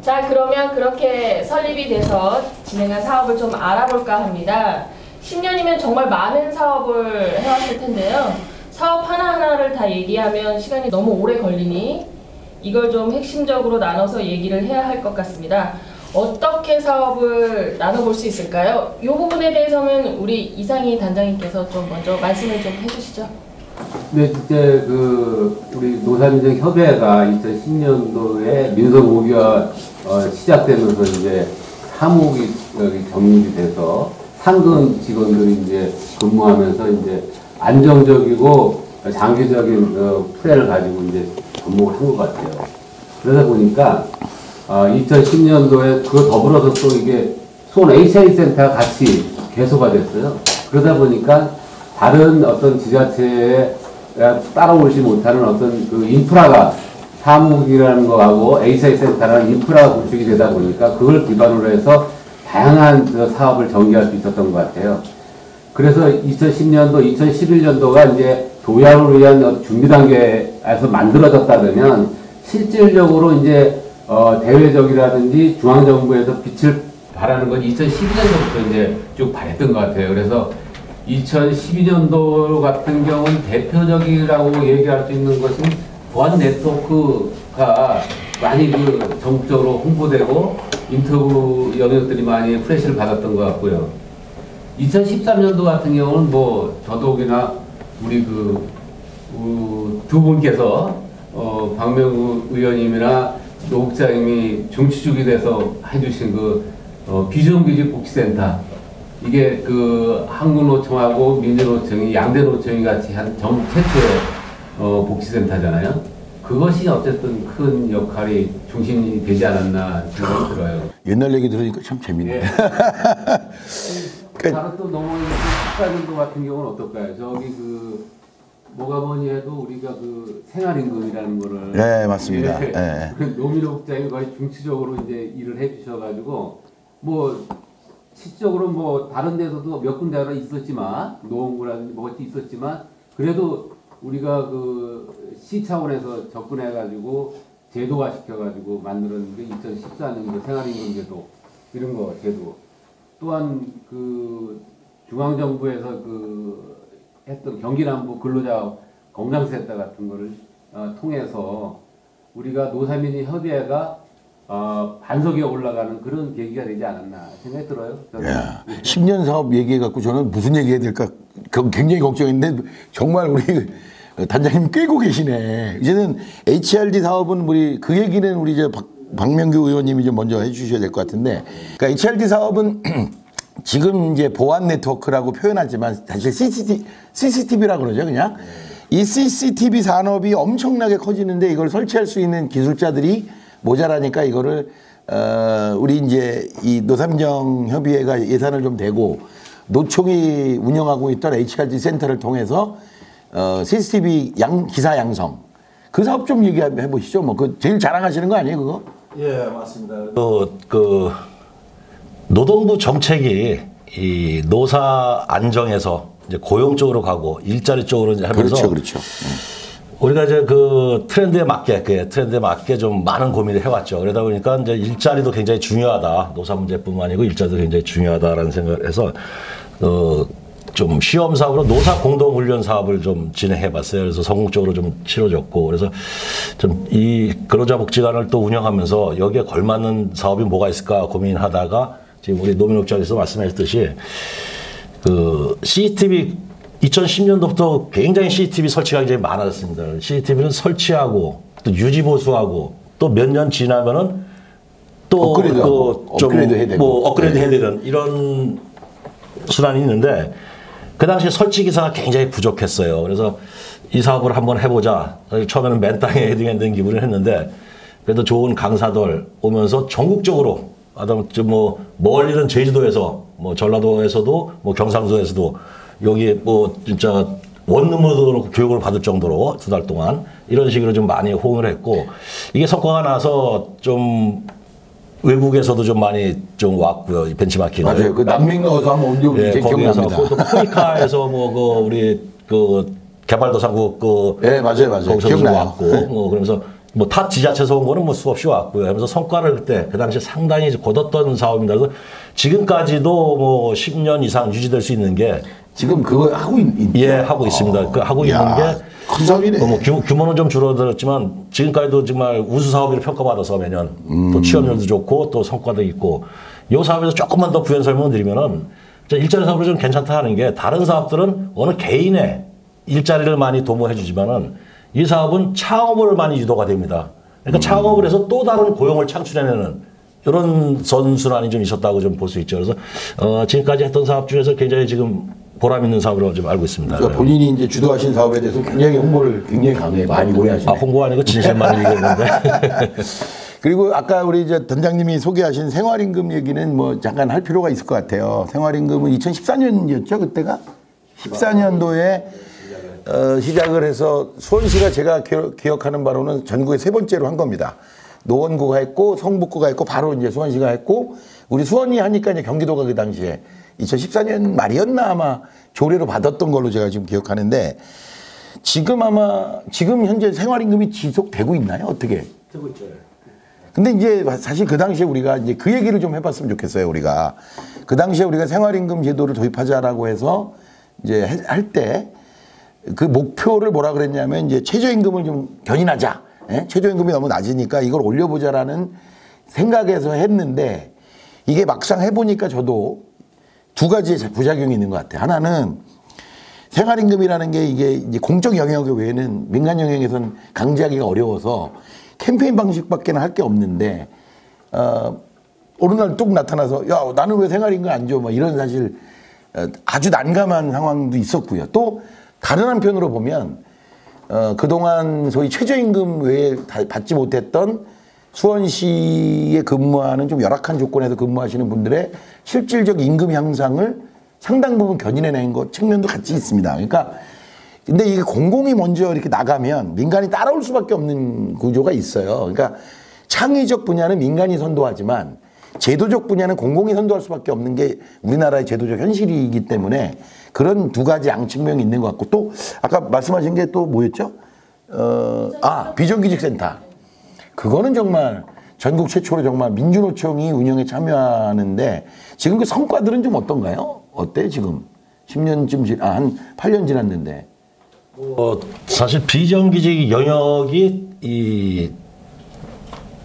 자, 그러면 그렇게 설립이 돼서 진행한 사업을 좀 알아볼까 합니다. 10년이면 정말 많은 사업을 해왔을 텐데요. 사업 하나하나를 다 얘기하면 시간이 너무 오래 걸리니 이걸 좀 핵심적으로 나눠서 얘기를 해야 할 것 같습니다. 어떻게 사업을 나눠볼 수 있을까요? 이 부분에 대해서는 우리 이상희 단장님께서 좀 먼저 말씀을 좀 해주시죠. 네, 이제 우리 노사민정 협의회가 2010년도에 민선 5기가 시작되면서 이제 사무국이 정립이 돼서 상근 직원들이 이제 근무하면서 이제 안정적이고 장기적인 플랜을 가지고 이제 접목을 한 것 같아요. 그러다 보니까 2010년도에 그거 더불어서 또 이게 수원 HI 센터가 같이 개소가 됐어요. 그러다 보니까 다른 어떤 지자체에 따라오지 못하는 어떤 그 인프라가 사무국이라는 거하고 HI 센터라는 인프라가 구축이 되다 보니까 그걸 기반으로 해서 다양한 사업을 전개할 수 있었던 것 같아요. 그래서 2010년도, 2011년도가 이제 도약을 위한 준비 단계에서 만들어졌다 그러면 실질적으로 이제 대외적이라든지 중앙정부에서 빛을 발하는 건 2012년도부터 이제 쭉 발했던 것 같아요. 그래서 2012년도 같은 경우는 대표적이라고 얘기할 수 있는 것은 보안 네트워크가 많이 전국적으로 홍보되고 인터뷰 영역들이 많이 프레시를 받았던 것 같고요. 2013년도 같은 경우는 뭐 더더욱이나 우리 두 분께서 박명구 의원님이나 노 국장님이 정치주기 돼서 해주신 비정규직 복지센터, 이게 한국노총하고 민주노총이 양대 노총이 같이 한 최초의 복지센터잖아요. 그것이 어쨌든 큰 역할이 중심이 되지 않았나 생각이 들어요. 옛날 얘기 들으니까 참 재밌네. 네. 다른 또 넘어오는 14년도 같은 경우는 어떨까요? 저기 뭐가 뭐니 해도 우리가 생활임금이라는 거를. 네, 맞습니다. 예, 네. 노민호 국장이 거의 중추적으로 이제 일을 해주셔가지고, 실적으로 다른 데서도 몇 군데가 있었지만, 노원구라든지 뭐가 있었지만, 그래도 우리가 시 차원에서 접근해가지고, 제도화 시켜가지고 만들었는데, 2014년도 생활임금 제도, 이런 거 제도. 또한 중앙정부에서 했던 경기남부 근로자 건강센터 같은 거를 통해서 우리가 노사민이 협의회가 반석에 올라가는 그런 계기가 되지 않았나 생각이 들어요. 야, 10년 사업 얘기해갖고 저는 무슨 얘기해야 될까 굉장히 걱정했는데 정말 우리 단장님 꿰고 계시네. 이제는 HRD 사업은 그 얘기는 우리 박명규 의원님이 좀 먼저 해주셔야 될 것 같은데, 그러니까 HRD 사업은 지금 이제 보안 네트워크라고 표현하지만 사실 CCTV라고 그러죠, 그냥. 이 CCTV 산업이 엄청나게 커지는데 이걸 설치할 수 있는 기술자들이 모자라니까 이거를 우리 이제 이 노삼정 협의회가 예산을 좀 대고 노총이 운영하고 있던 HRD 센터를 통해서 CCTV 기사 양성, 그 사업 좀 얘기해 보시죠. 제일 자랑하시는 거 아니에요, 그거? 예, 맞습니다. 노동부 정책이 이 노사 안정에서 이제 고용 쪽으로 가고 일자리 쪽으로 이제 하면서, 그렇죠. 우리가 이제 트렌드에 맞게 좀 많은 고민을 해왔죠. 그러다 보니까 이제 일자리도 굉장히 중요하다. 노사 문제뿐만 아니고 일자리도 굉장히 중요하다라는 생각을 해서 좀 시험 사업으로 노사 공동 훈련 사업을 좀 진행해 봤어요. 그래서 성공적으로 좀 치러졌고, 그래서 좀 이 근로자 복지관을 또 운영하면서 여기에 걸맞는 사업이 뭐가 있을까 고민하다가 지금 우리 노민옥장에서 말씀하셨듯이 CCTV 2010년도부터 굉장히 CCTV 설치가 굉장히 많아졌습니다. CCTV는 설치하고 또 유지 보수하고 또 몇 년 지나면은 또 업그레이드 해야 되고 업그레이드 해야 되는 이런 순환이 있는데, 그 당시에 설치 기사가 굉장히 부족했어요. 그래서 이 사업을 한번 해보자. 처음에는 맨 땅에 헤딩했던 기분을 했는데, 그래도 좋은 강사들 오면서 전국적으로, 멀리는 제주도에서, 전라도에서도, 경상도에서도, 여기 진짜 원룸으로 교육을 받을 정도로 2달 동안 이런 식으로 좀 많이 호응을 했고, 이게 성과가 나서 좀 외국에서도 좀 많이 좀 왔고요. 이 벤치마킹을. 맞아요. 남미가서 한번 온 적이 기억납니다. 또 코이카에서 우리 개발도상국 네, 맞아요. 거기서도 왔고, 그러면서 뭐 타 지자체에서 온 거는 뭐 수없이 왔고요. 하면서 성과를 그때 그 당시에 상당히 거뒀던 사업입니다. 그래서 지금까지도 뭐 10년 이상 유지될 수 있는 게 지금 그거 하고 예, 하고 있습니다. 그 하고 있는 게 큰 사업이네. 뭐 규모는 좀 줄어들었지만 지금까지도 정말 우수 사업으로 평가받아서 매년 또 취업률도 좋고 또 성과도 있고 이 사업에서 조금만 더 부연 설명을 드리면은 일자리 사업으로 좀 괜찮다 하는 게 다른 사업들은 어느 개인의 일자리를 많이 도모해 주지만은 이 사업은 창업을 많이 유도가 됩니다. 그러니까 창업을 해서 또 다른 고용을 창출해내는 이런 선순환이 좀 있었다고 좀 볼 수 있죠. 그래서 지금까지 했던 사업 중에서 굉장히 지금 보람 있는 사업으로 좀 알고 있습니다. 그러니까 본인이 이제 주도하신 사업에 대해서 굉장히 홍보를 굉장히 강하게 많이 오래 하시네. 홍보 아니고 진실만 얘기했는데. 그리고 아까 우리 이제 단장님이 소개하신 생활임금 얘기는 뭐 잠깐 할 필요가 있을 것 같아요. 생활임금은 2014년이었죠, 그때가? 14년도에 시작을 해서 수원시가 제가 기억하는 바로는 전국에 3번째로 한 겁니다. 노원구가 했고 성북구가 했고 바로 이제 수원시가 했고 우리 수원이 하니까 이제 경기도가 그 당시에 2014년 말이었나 아마 조례로 받았던 걸로 제가 지금 기억하는데 지금 현재 생활임금이 지속되고 있나요? 어떻게? 되고 있죠. 근데 이제 사실 그 당시에 우리가 이제 그 얘기를 좀 해봤으면 좋겠어요. 우리가 그 당시에 우리가 생활임금 제도를 도입하자라고 해서 이제 할 때 그 목표를 뭐라 그랬냐면 이제 최저임금을 좀 견인하자. 예? 최저임금이 너무 낮으니까 이걸 올려보자라는 생각에서 했는데 이게 막상 해보니까 저도 두 가지 부작용이 있는 것 같아요. 하나는 생활임금이라는 게 이게 이제 공적 영역 외에는 민간 영역에서는 강제하기가 어려워서 캠페인 방식밖에 할 게 없는데 어느 날 뚝 나타나서 야 나는 왜 생활임금 안 줘? 뭐 이런 사실 아주 난감한 상황도 있었고요. 또 다른 한편으로 보면 그동안 소위 최저임금 외에 받지 못했던 수원시에 근무하는 좀 열악한 조건에서 근무하시는 분들의 실질적 임금 향상을 상당 부분 견인해낸 것 측면도 같이 있습니다. 그러니까 근데 이게 공공이 먼저 이렇게 나가면 민간이 따라올 수밖에 없는 구조가 있어요. 그러니까 창의적 분야는 민간이 선도하지만 제도적 분야는 공공이 선도할 수밖에 없는 게 우리나라의 제도적 현실이기 때문에 그런 두 가지 양측면이 있는 것 같고 또 아까 말씀하신 게 또 뭐였죠? 비정규직센터. 그거는 정말 전국 최초로 정말 민주노총이 운영에 참여하는데 지금 그 성과들은 좀 어떤가요? 어때 지금? 10년쯤 한 8년 지났는데. 사실 비정규직 영역이 이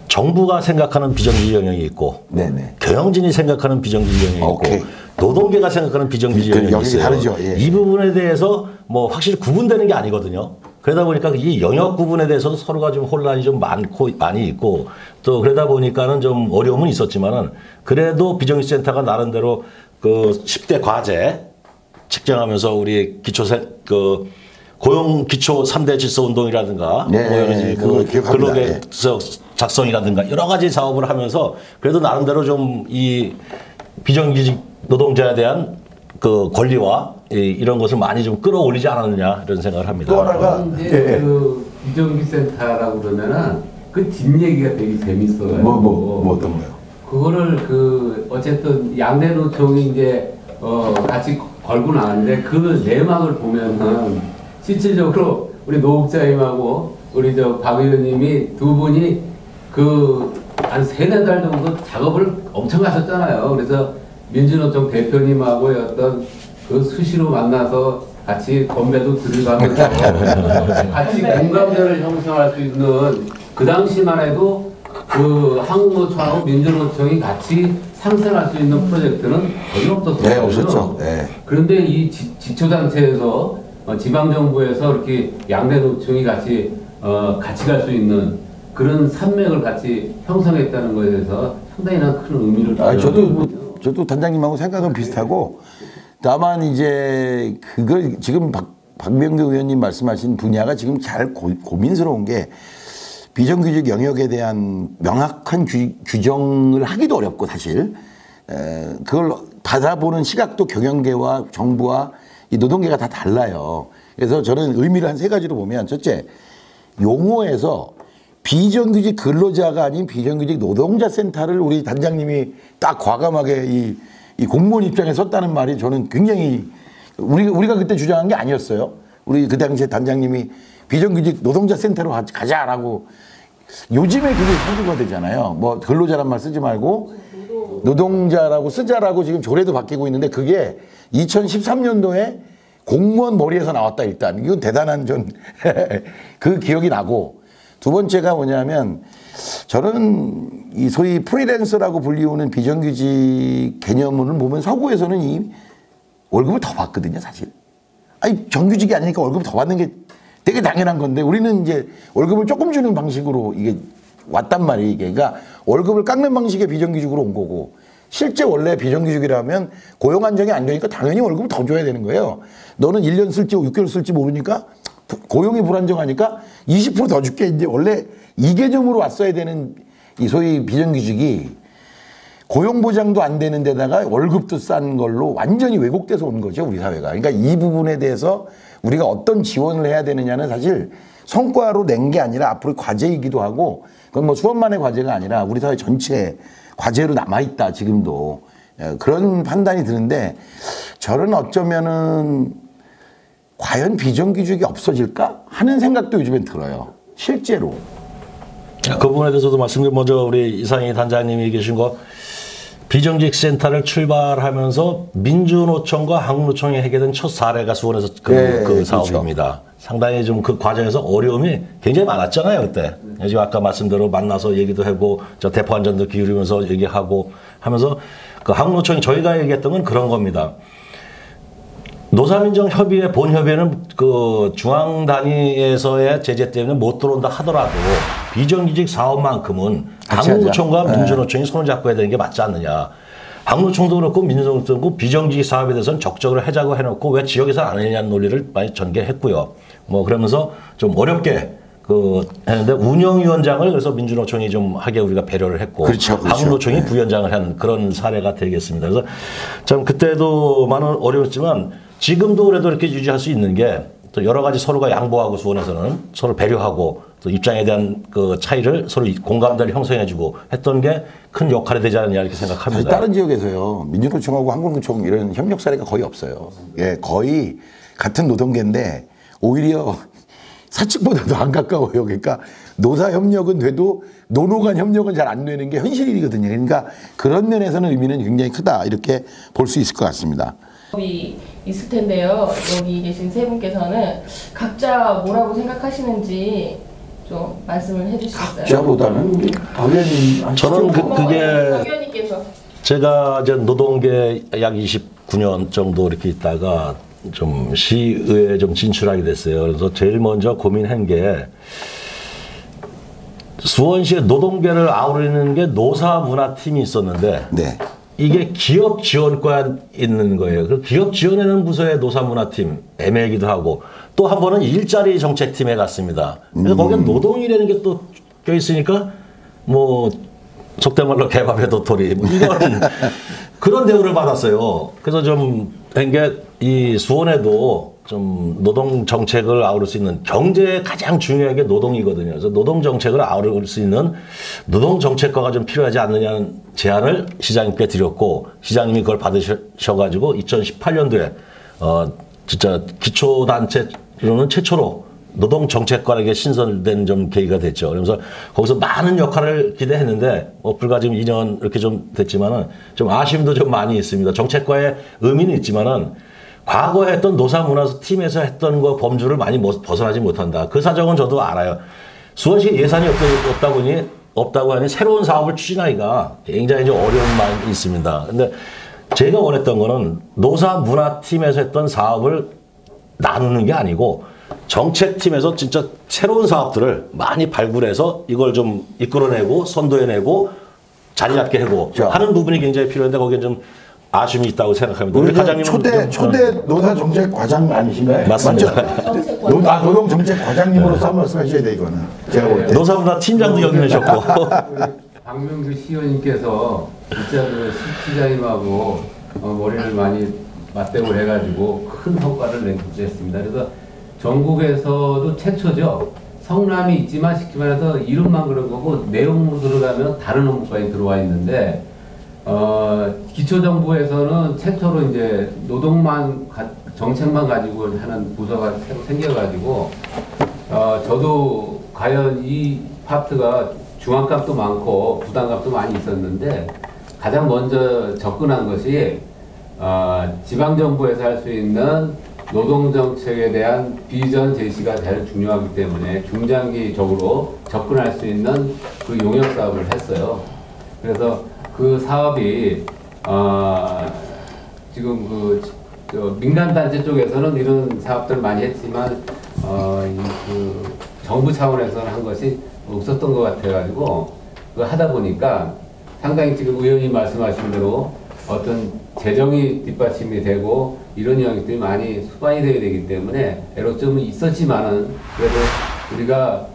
정부가 생각하는 비정규직 영역이 있고 네네. 경영진이 생각하는 비정규직 영역이 오케이. 있고 노동계가 생각하는 비정규직 영역이 있어요. 다르죠. 예. 이 부분에 대해서 뭐 확실히 구분되는 게 아니거든요. 그러다 보니까 이 영역 구분에 대해서도 서로가 좀 혼란이 좀 많이 있고 또 그러다 보니까는 좀 어려움은 있었지만은 그래도 비정규직센터가 나름대로 그 10대 과제 측정하면서 우리 고용 기초 3대 질서 운동이라든가 네, 뭐 여러 가지 근로계획서 작성이라든가 여러 가지 사업을 하면서 그래도 나름대로 좀 이 비정규직 노동자에 대한 그 권리와 이런 것을 많이 좀 끌어올리지 않았느냐 이런 생각을 합니다. 또 하나가 이제 그 비정규센터라고 그러면은 그 뒷얘기가 되게 재밌어요. 뭐 어떤 거요? 그거를 그 어쨌든 양대 노총이 이제 같이 걸고 나왔는데 그 내막을 보면은 실질적으로 우리 노국자님하고 우리 박 의원님이 두 분이 그 한 3-4달 정도 작업을 엄청 하셨잖아요. 그래서 민주노총 대표님하고 어떤 그 수시로 만나서 같이 건배도 들어가면서 같이 공감대를 형성할 수 있는 그 당시만 해도 그 한국노총하고 민주노총이 같이 상생할 수 있는 프로젝트는 거의 없었어요. 네, 없었죠. 네. 그런데 이 지초단체에서 지방정부에서 이렇게 양대노총이 같이 갈 수 있는 그런 산맥을 같이 형성했다는 것에 대해서 상당히 큰 의미를 저도 단장님하고 생각은 비슷하고 다만 이제 그걸 지금 박명규 의원님 말씀하신 분야가 지금 잘 고민스러운 게 비정규직 영역에 대한 명확한 규정을 하기도 어렵고 사실 그걸 받아보는 시각도 경영계와 정부와 이 노동계가 다 달라요. 그래서 저는 의미를 한 3가지로 보면 첫째 용어에서 비정규직 근로자가 아닌 비정규직 노동자 센터를 우리 단장님이 딱 과감하게 이 공무원 입장에 섰다는 말이 저는 굉장히 우리가 그때 주장한 게 아니었어요. 우리 그 당시에 단장님이 비정규직 노동자 센터로 가자라고 요즘에 그게 한국어가 되잖아요. 뭐 근로자란 말 쓰지 말고 노동자라고 쓰자라고 지금 조례도 바뀌고 있는데 그게 2013년도에 공무원 머리에서 나왔다 일단. 이건 대단한 그 기억이 나고 두 번째가 뭐냐면 저는 이 소위 프리랜서라고 불리우는 비정규직 개념을 보면 서구에서는 이 월급을 더 받거든요, 사실. 아니, 정규직이 아니니까 월급을 더 받는 게 되게 당연한 건데 우리는 이제 월급을 조금 주는 방식으로 이게 왔단 말이에요, 이게. 그러니까 월급을 깎는 방식의 비정규직으로 온 거고 실제 원래 비정규직이라면 고용 안정이 안 되니까 당연히 월급을 더 줘야 되는 거예요. 너는 1년 쓸지 6개월 쓸지 모르니까 고용이 불안정하니까 20% 더 줄게. 이제 원래 이 개념으로 왔어야 되는 이 소위 비정규직이 고용 보장도 안 되는 데다가 월급도 싼 걸로 완전히 왜곡돼서 온 거죠, 우리 사회가. 그러니까 이 부분에 대해서 우리가 어떤 지원을 해야 되느냐는 사실 성과로 낸 게 아니라 앞으로 과제이기도 하고 그건 뭐 수업만의 과제가 아니라 우리 사회 전체 과제로 남아있다, 지금도. 그런 판단이 드는데 저는 어쩌면은 과연 비정규직이 없어질까 하는 생각도 요즘엔 들어요. 실제로. 그 부분에 대해서도 말씀드리면 먼저 우리 이상희 단장님이 계신 거 비정규직 센터를 출발하면서 민주노총과 한국노총이 해결된 첫 사례가 수원에서 그 사업입니다. 그렇죠. 상당히 좀 그 과정에서 어려움이 굉장히 많았잖아요, 그때. 지금 아까 말씀대로 만나서 얘기도 하고, 저 대포안전도 기울이면서 얘기하고 하면서 그 한국노총이 저희가 얘기했던 건 그런 겁니다. 노사민정협의회 본협의회는 그 중앙 단위에서의 제재 때문에 못 들어온다 하더라도 비정규직 사업만큼은 한국노총과 민주노총이 손을 잡고 해야 되는 게 맞지 않느냐. 한국노총도 그렇고 민주노총도 그렇고 비정규직 사업에 대해서는 적극적으로 하자고 해놓고 왜 지역에서 안 하느냐는 논리를 많이 전개했고요. 뭐 그러면서 좀 어렵게 했는데 운영위원장을 그래서 민주노총이 좀 하게 우리가 배려를 했고 그렇죠. 한국노총이 부위원장을 한 그런 사례가 되겠습니다. 그래서 참 그때도 많은 어려웠지만 지금도 그래도 이렇게 유지할 수 있는 게 또 여러 가지 서로가 양보하고 수원에서는 서로 배려하고 또 입장에 대한 그 차이를 서로 공감대를 형성해주고 했던 게 큰 역할이 되지 않느냐 이렇게 생각합니다. 다른 지역에서요 민주노총하고 한국노총 이런 협력 사례가 거의 없어요. 예, 거의 같은 노동계인데 오히려 사측보다도 안 가까워요. 그러니까 노사 협력은 돼도 노노 간 협력은 잘 안 되는 게 현실이거든요. 그러니까 그런 면에서는 의미는 굉장히 크다 이렇게 볼 수 있을 것 같습니다. 있을 텐데요. 여기 계신 세 분께서는 각자 뭐라고 생각하시는지 좀 말씀을 해주시겠어요? 각자보다는 당연히 저는 그게 박의원님께서 제가 이제 노동계 약 29년 정도 이렇게 있다가 좀 시의회에 좀 진출하게 됐어요. 그래서 제일 먼저 고민한 게 수원시의 노동계를 아우르는 게 노사문화팀이 있었는데 네. 이게 기업 지원과에 있는 거예요. 그 기업 지원에는 부서의 노사문화팀 애매하기도 하고 또 한 번은 일자리 정책팀에 갔습니다. 그래서 거기에 노동이라는 게 또 껴있으니까 뭐 속된 말로 개밥에 도토리 뭐 이런 그런 대우를 받았어요. 그래서 좀 된 게 이 수원에도 좀 노동 정책을 아우를 수 있는 경제에 가장 중요한 게 노동이거든요. 그래서 노동 정책을 아우를 수 있는 노동 정책과가 좀 필요하지 않느냐는 제안을 시장님께 드렸고 시장님이 그걸 받으셔가지고 2018년도에 진짜 기초단체로는 최초로 노동 정책관에게 신설된 좀 계기가 됐죠. 그러면서 거기서 많은 역할을 기대했는데 불과 지금 2년 이렇게 좀 됐지만은 좀 아쉬움도 좀 많이 있습니다. 정책과의 의미는 있지만은 과거에 했던 노사문화팀에서 했던 거 범주를 많이 벗어나지 못한다. 그 사정은 저도 알아요. 수원시 예산이 없다고 하니 새로운 사업을 추진하기가 굉장히 좀 어려운 마음이 있습니다. 근데 제가 원했던 거는 노사문화팀에서 했던 사업을 나누는 게 아니고 정책팀에서 진짜 새로운 사업들을 많이 발굴해서 이걸 좀 이끌어내고 선도해내고 자리 잡게 하고 하는 부분이 굉장히 필요한데 거기에 좀 아쉬움이 있다고 생각합니다. 우리 과장님은 초대 노사 정책 과장 아니신가요? 맞습니다. 노동 정책 과장님으로서 한번 말씀하셔야 돼 이거는. 제가 볼 때. 노사문화 팀장도 역임하셨고. 박명규 시의원님께서 진짜 그 시장님하고 머리를 많이 맞대고 해가지고 큰 성과를 냈습니다. 그래서 전국에서도 최초죠. 성남이 있지만 쉽게 말해서 이름만 그런 거고 내용으로 들어가면 다른 업무까지 들어와 있는데 기초정부에서는 최초로 이제 노동만 정책만 가지고 하는 부서가 새로 생겨가지고 저도 과연 이 파트가 중앙값도 많고 부담값도 많이 있었는데 가장 먼저 접근한 것이 지방정부에서 할 수 있는 노동정책에 대한 비전 제시가 제일 중요하기 때문에 중장기적으로 접근할 수 있는 그 용역 사업을 했어요. 그래서 그 사업이 지금 민간단체 쪽에서는 이런 사업들을 많이 했지만 그 정부 차원에서는 한 것이 없었던 것 같아가지고 그거 하다 보니까 상당히 지금 의원님 말씀하신 대로 어떤 재정이 뒷받침이 되고 이런 영역들이 많이 수반이 되어야 되기 때문에 애로점은 있었지만은 그래도 우리가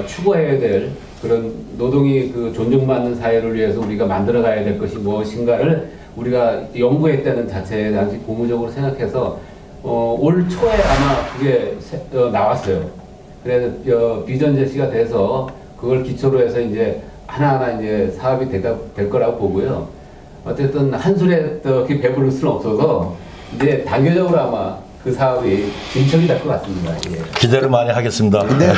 추구해야 될 그런 노동이 그 존중받는 사회를 위해서 우리가 만들어가야 될 것이 무엇인가를 우리가 연구했다는 자체에 당시 고무적으로 생각해서 올 초에 아마 그게 나왔어요. 그래서 비전 제시가 돼서 그걸 기초로 해서 이제 하나하나 이제 사업이 될 거라고 보고요. 어쨌든 한술에 이렇게 배부를 수는 없어서 이제 단계적으로 아마 그 사업이 진척이 될 것 같습니다. 예. 기대를 많이 하겠습니다. 근데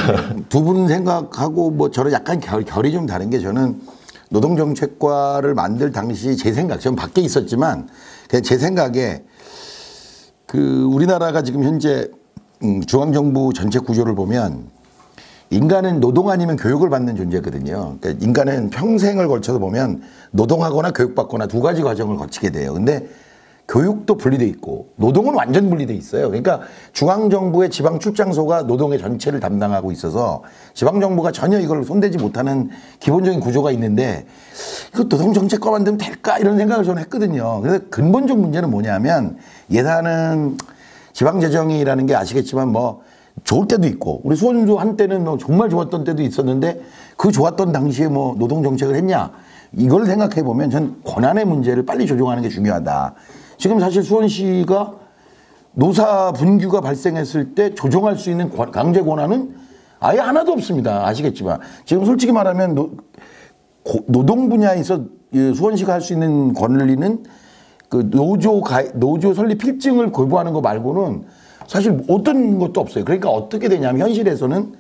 두 분 생각하고 뭐 저는 약간 결이 좀 다른 게 저는 노동정책과를 만들 당시 제 생각, 저는 밖에 있었지만 제 생각에 그 우리나라가 지금 현재 중앙정부 전체 구조를 보면 인간은 노동 아니면 교육을 받는 존재거든요. 그러니까 인간은 평생을 걸쳐서 보면 노동하거나 교육받거나 두 가지 과정을 거치게 돼요. 근데 교육도 분리돼 있고 노동은 완전 분리돼 있어요. 그러니까 중앙정부의 지방 출장소가 노동의 전체를 담당하고 있어서 지방정부가 전혀 이걸 손대지 못하는 기본적인 구조가 있는데 이거 노동정책과 만들면 될까 이런 생각을 저는 했거든요. 그래서 근본적 문제는 뭐냐면 예산은 지방재정이라는 게 아시겠지만 뭐 좋을 때도 있고 우리 수원도 한때는 정말 좋았던 때도 있었는데 그 좋았던 당시에 뭐 노동정책을 했냐 이걸 생각해 보면 전 권한의 문제를 빨리 조정하는 게 중요하다. 지금 사실 수원시가 노사 분규가 발생했을 때 조정할 수 있는 강제 권한은 아예 하나도 없습니다. 아시겠지만 지금 솔직히 말하면 노동 분야에서 수원시가 할 수 있는 권리는 그 노조 설립 필증을 거부하는 거 말고는 사실 어떤 것도 없어요. 그러니까 어떻게 되냐면 현실에서는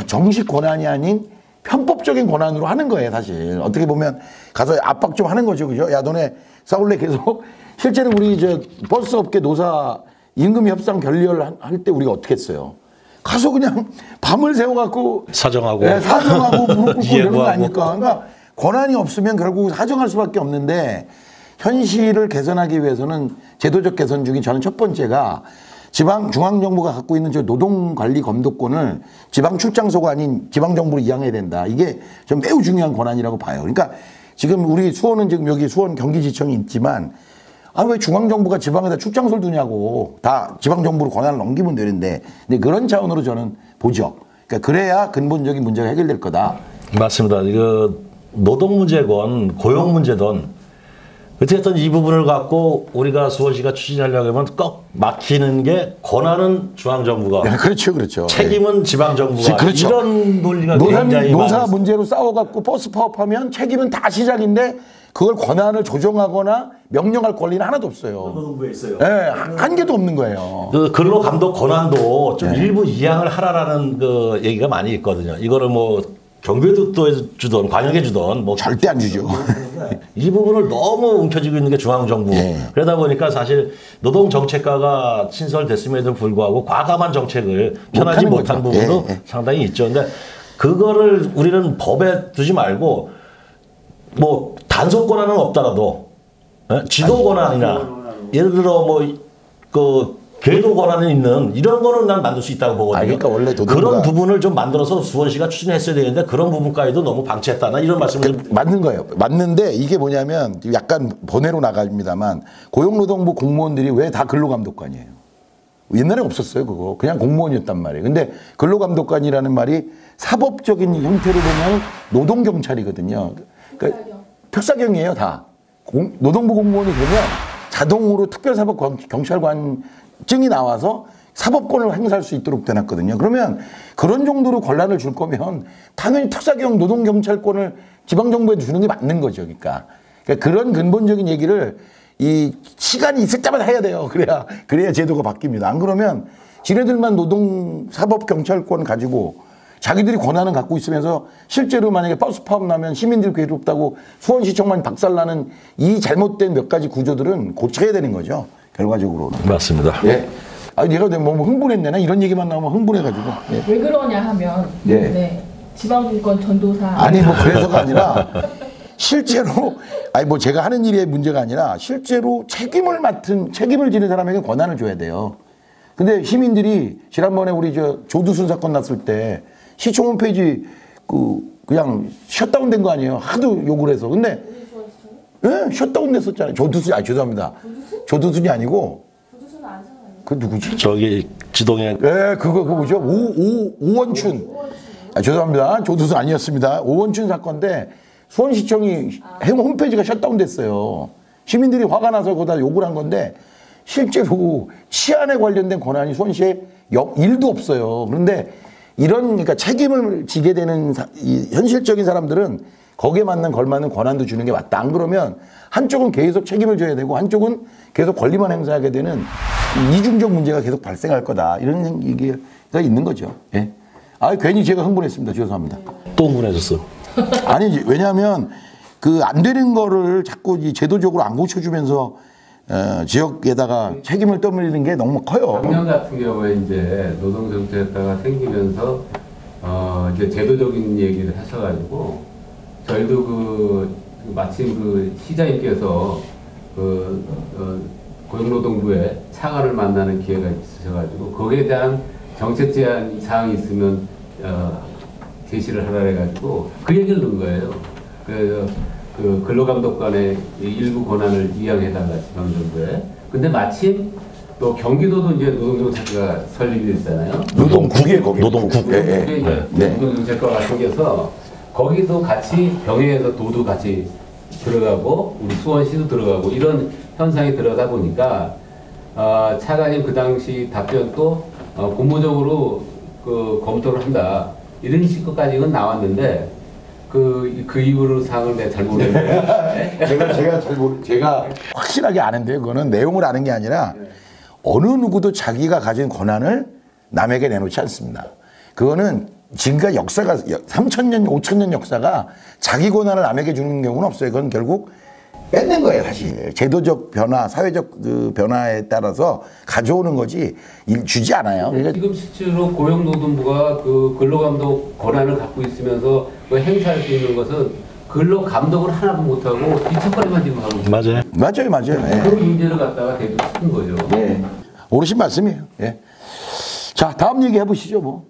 정식 권한이 아닌 편법적인 권한으로 하는 거예요, 사실. 어떻게 보면 가서 압박 좀 하는 거죠, 그죠? 야, 너네 싸울래 계속. 실제로 우리 버스 업계 노사 임금 협상 결렬 할 때 우리가 어떻게 했어요? 가서 그냥 밤을 새워갖고 사정하고 무릎 꿇고 이러는 거 아닙니까? 그러니까 권한이 없으면 결국 사정할 수밖에 없는데 현실을 개선하기 위해서는 제도적 개선 중에 저는 첫 번째가 중앙정부가 갖고 있는 저 노동관리 검도권을 지방 출장소가 아닌 지방정부로 이양해야 된다. 이게 좀 매우 중요한 권한이라고 봐요. 그러니까 지금 우리 수원은 지금 여기 수원 경기지청이 있지만 왜 중앙정부가 지방에다 출장소를 두냐고 다 지방정부로 권한을 넘기면 되는데 근데 그런 차원으로 저는 보죠. 그러니까 그래야 근본적인 문제가 해결될 거다. 맞습니다. 이거 노동 문제건 고용 문제든 어쨌든 이 부분을 갖고 우리가 수원시가 추진하려고 하면 꼭 막히는 게 권한은 중앙정부가 그렇죠. 책임은 지방정부가 그렇죠. 이런 논리가 굉장히 노사 많습니다. 문제로 싸워갖고 버스 파업하면 책임은 다 시작인데 그걸 권한을 조정하거나 명령할 권리는 하나도 없어요. 노동부에 있어요. 네, 한 개도 없는 거예요. 그 근로감독 권한도 좀 네. 일부 이양을 하라라는 그 얘기가 많이 있거든요. 이거를 뭐 경기도에 주던 관역에 주던 뭐 절대 안 주죠. 이 부분을 너무 움켜쥐고 있는 게 중앙정부. 네. 그러다 보니까 사실 노동정책과가 신설됐음에도 불구하고 과감한 정책을 펴나지 못한 거죠. 부분도 상당히 있죠. 근데 그거를 우리는 법에 두지 말고 뭐 단속 권한은 없더라도 지도 권한이나 예를 들어 뭐 궤도 권한이 있는 이런 거는 난 만들 수 있다고 보거든요. 그러니까 원래 그런 부분을 좀 만들어서 수원시가 추진했어야 되는데 그런 부분까지도 너무 방치했다나 이런 말씀을 맞는 거예요. 맞는데 이게 뭐냐면 약간 번외로 나갑니다만 고용노동부 공무원들이 왜 다 근로감독관이에요? 옛날에 없었어요, 그거. 그냥 공무원이었단 말이에요. 근데 근로감독관이라는 말이 사법적인 형태로 보면 노동경찰이거든요. 그러니까 특사경이에요, 다. 노동부 공무원이 되면 자동으로 특별사법경찰관 증이 나와서 사법권을 행사할 수 있도록 돼놨거든요. 그러면 그런 정도로 권한을 줄 거면 당연히 특사경 노동경찰권을 지방정부에 주는 게 맞는 거죠. 그러니까 그런 근본적인 얘기를 이 시간이 있을 때마다 해야 돼요. 그래야 제도가 바뀝니다. 안 그러면 지네들만 노동사법경찰권 가지고 자기들이 권한을 갖고 있으면서 실제로 만약에 버스 파업 나면 시민들 괴롭다고 수원시청만 박살나는 이 잘못된 몇 가지 구조들은 고쳐야 되는 거죠. 결과적으로는. 맞습니다. 예. 아, 얘가 뭐 흥분했네. 나 이런 얘기만 나오면 흥분해가지고. 예. 왜 그러냐 하면 예. 네, 지방분권 전도사 아니 뭐 그래서가 아니라 실제로 아니 뭐 제가 하는 일의 문제가 아니라 실제로 책임을 지는 사람에게 권한을 줘야 돼요. 근데 시민들이 지난번에 우리 저 조두순 사건 났을 때 시청 홈페이지 그냥 셧다운된 거 아니에요. 하도 욕을 해서. 근데 예, 셧다운 됐었잖아요. 죄송합니다. 조두순이 아니고 조두순은 안 상하요. 그 누구지? 저기 지동에 예, 그거 뭐죠? 오원춘. 아, 죄송합니다. 조두순 아니었습니다. 오원춘 사건인데 수원시청이 홈페이지가 셧다운됐어요. 시민들이 화가 나서 거기다 욕을 한 건데 실제로 치안에 관련된 권한이 수원시에 1도 없어요. 그런데 그러니까 책임을 지게 되는 이 현실적인 사람들은 거기에 맞는 걸맞는 권한도 주는 게 맞다. 안 그러면 한쪽은 계속 책임을 져야 되고 한쪽은 계속 권리만 행사하게 되는 이중적 문제가 계속 발생할 거다. 이런 얘기가 있는 거죠. 예. 아, 괜히 제가 흥분했습니다. 죄송합니다. 또 흥분해졌어. 아니, 왜냐하면 안 되는 거를 자꾸 제도적으로 안 고쳐주면서 지역에다가 책임을 떠밀리는 게 너무 커요. 작년 같은 경우에 이제 노동정책과가 생기면서 이제 제도적인 얘기를 하셔가지고 저희도 마침 시장님께서 고용노동부에 차관을 만나는 기회가 있으셔가지고 거기에 대한 정책 제안 사항이 있으면 제시를 하라 해가지고 그 얘기를 넣은 거예요. 그래서 근로감독관의 일부 권한을 이양해달라 지방정부에. 근데 마침 또 경기도도 이제 노동정책과가 설립이 됐잖아요. 노동국에 거기. 노동국에. 네. 노동정책과가 생겨서 거기도 같이 병행해서 도도 같이 들어가고 우리 수원시도 들어가고 이런 현상이 들어가다 보니까 차관님 그 당시 답변도 고무적으로 검토를 한다 이런 식까지는 나왔는데 그 이후로 사항을 내가 잘 모르겠는데 제가 확실하게 아는데요. 그거는 내용을 아는 게 아니라 어느 누구도 자기가 가진 권한을 남에게 내놓지 않습니다. 그거는 지금까지 역사가 3,000년, 5,000년 역사가 자기 권한을 남에게 주는 경우는 없어요. 그건 결국 뺏는 거예요, 사실. 제도적 변화, 사회적 변화에 따라서 가져오는 거지 주지 않아요. 그러니까 지금 실제로 고용노동부가 근로감독 권한을 갖고 있으면서 행사할 수 있는 것은 근로감독을 하나도 못하고 뒤척거리만 지금 하고 있어요. 맞아요. 예. 그런 문제를 갖다가 대두시킨 거죠. 예. 오르신 말씀이에요. 예. 자, 다음 얘기 해보시죠, 뭐.